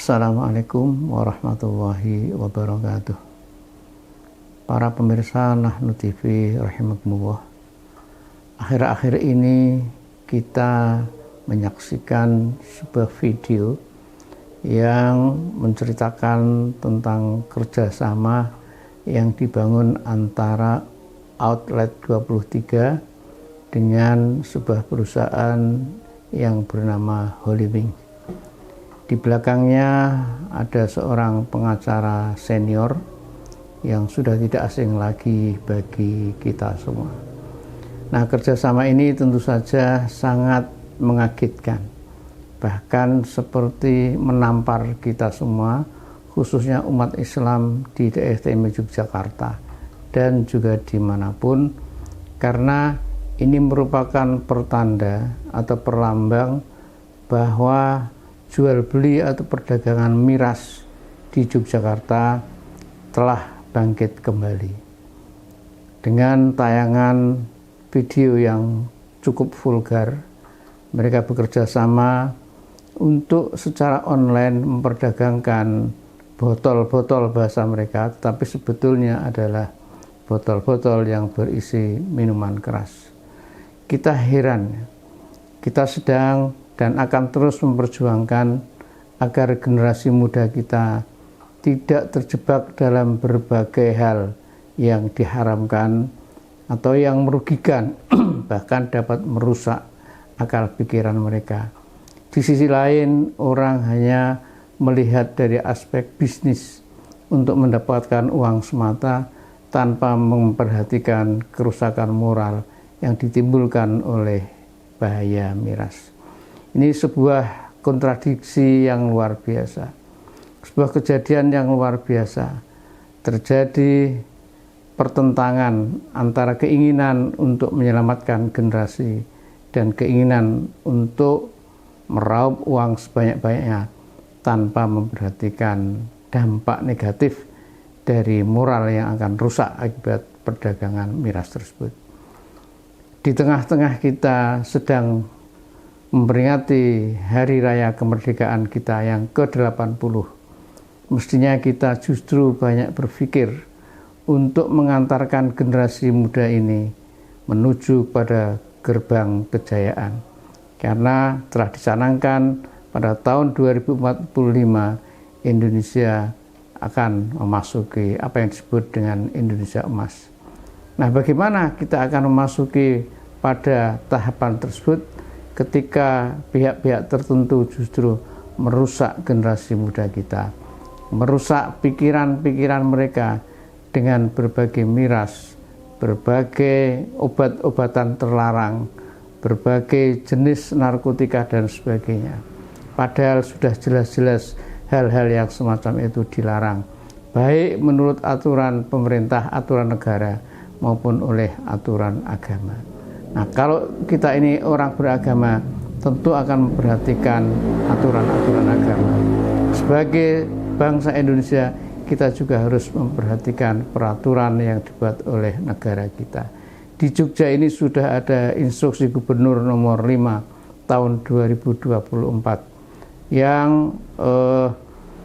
Assalamualaikum warahmatullahi wabarakatuh. Para pemirsa Nahnu TV rahimakumullah. Akhir-akhir ini kita menyaksikan sebuah video yang menceritakan tentang kerjasama yang dibangun antara Outlet 23 dengan sebuah perusahaan yang bernama Holywing. Di belakangnya ada seorang pengacara senior yang sudah tidak asing lagi bagi kita semua. Nah, kerjasama ini tentu saja sangat mengagetkan, bahkan seperti menampar kita semua, khususnya umat Islam di daerah istimewa Yogyakarta dan juga dimanapun, karena ini merupakan pertanda atau perlambang bahwa jual beli atau perdagangan miras di Yogyakarta telah bangkit kembali dengan tayangan video yang cukup vulgar. Mereka bekerja sama untuk secara online memperdagangkan botol-botol bahasa mereka, tapi sebetulnya adalah botol-botol yang berisi minuman keras. Kita heran, kita sedang dan akan terus memperjuangkan agar generasi muda kita tidak terjebak dalam berbagai hal yang diharamkan atau yang merugikan, bahkan dapat merusak akal pikiran mereka. Di sisi lain, orang hanya melihat dari aspek bisnis untuk mendapatkan uang semata tanpa memperhatikan kerusakan moral yang ditimbulkan oleh bahaya miras. Ini sebuah kontradiksi yang luar biasa, sebuah kejadian yang luar biasa. Terjadi pertentangan antara keinginan untuk menyelamatkan generasi dan keinginan untuk meraup uang sebanyak-banyaknya tanpa memperhatikan dampak negatif dari moral yang akan rusak akibat perdagangan miras tersebut. Di tengah-tengah kita sedang memperingati hari raya kemerdekaan kita yang ke-80, mestinya kita justru banyak berpikir untuk mengantarkan generasi muda ini menuju pada gerbang kejayaan. Karena telah dicanangkan pada tahun 2045 Indonesia akan memasuki apa yang disebut dengan Indonesia Emas. Nah, bagaimana kita akan memasuki pada tahapan tersebut ketika pihak-pihak tertentu justru merusak generasi muda kita, merusak pikiran-pikiran mereka dengan berbagai miras, berbagai obat-obatan terlarang, berbagai jenis narkotika dan sebagainya. Padahal sudah jelas-jelas hal-hal yang semacam itu dilarang, baik menurut aturan pemerintah, aturan negara, maupun oleh aturan agama. Nah, kalau kita ini orang beragama, tentu akan memperhatikan aturan-aturan agama. Sebagai bangsa Indonesia, kita juga harus memperhatikan peraturan yang dibuat oleh negara kita. Di Jogja ini sudah ada instruksi gubernur nomor 5 tahun 2024 yang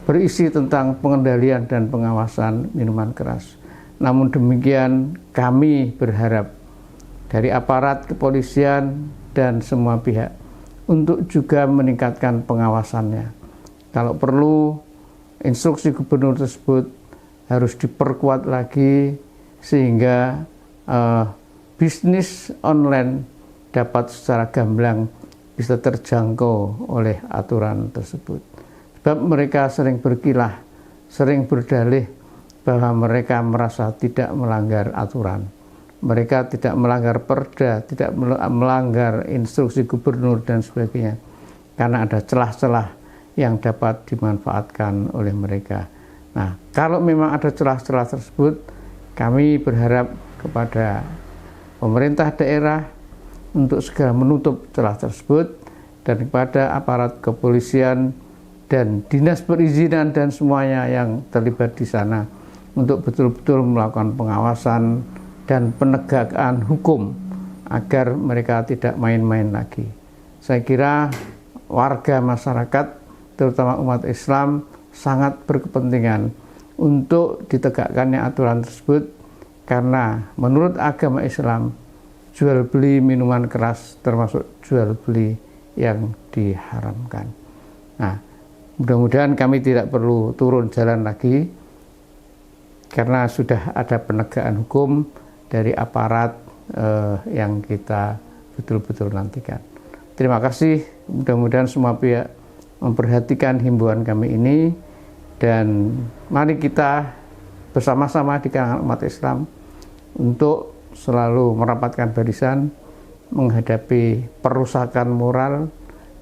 berisi tentang pengendalian dan pengawasan minuman keras. Namun demikian, kami berharap dari aparat kepolisian dan semua pihak untuk juga meningkatkan pengawasannya. Kalau perlu, instruksi gubernur tersebut harus diperkuat lagi sehingga bisnis online dapat secara gamblang bisa terjangkau oleh aturan tersebut. Sebab mereka sering berkilah, sering berdalih bahwa mereka merasa tidak melanggar aturan. Mereka tidak melanggar perda, tidak melanggar instruksi gubernur dan sebagainya, karena ada celah-celah yang dapat dimanfaatkan oleh mereka. Nah, kalau memang ada celah-celah tersebut, kami berharap kepada pemerintah daerah untuk segera menutup celah tersebut, dan kepada aparat kepolisian dan dinas perizinan dan semuanya yang terlibat di sana untuk betul-betul melakukan pengawasan dan penegakan hukum agar mereka tidak main-main lagi. Saya kira warga masyarakat terutama umat Islam, sangat berkepentingan untuk ditegakkannya aturan tersebut, karena menurut agama Islam jual beli minuman keras termasuk jual beli yang diharamkan. Nah, mudah-mudahan kami tidak perlu turun jalan lagi, karena sudah ada penegakan hukum dari aparat yang kita betul-betul nantikan. Terima kasih, mudah-mudahan semua pihak memperhatikan himbauan kami ini, dan mari kita bersama-sama di kalangan umat Islam untuk selalu merapatkan barisan menghadapi perusakan moral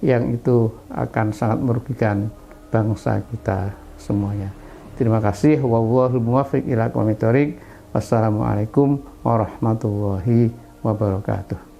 yang itu akan sangat merugikan bangsa kita semuanya. Terima kasih. Wallahul muwaffiq ila aqwamit thoriq. Wassalamualaikum warahmatullahi wabarakatuh.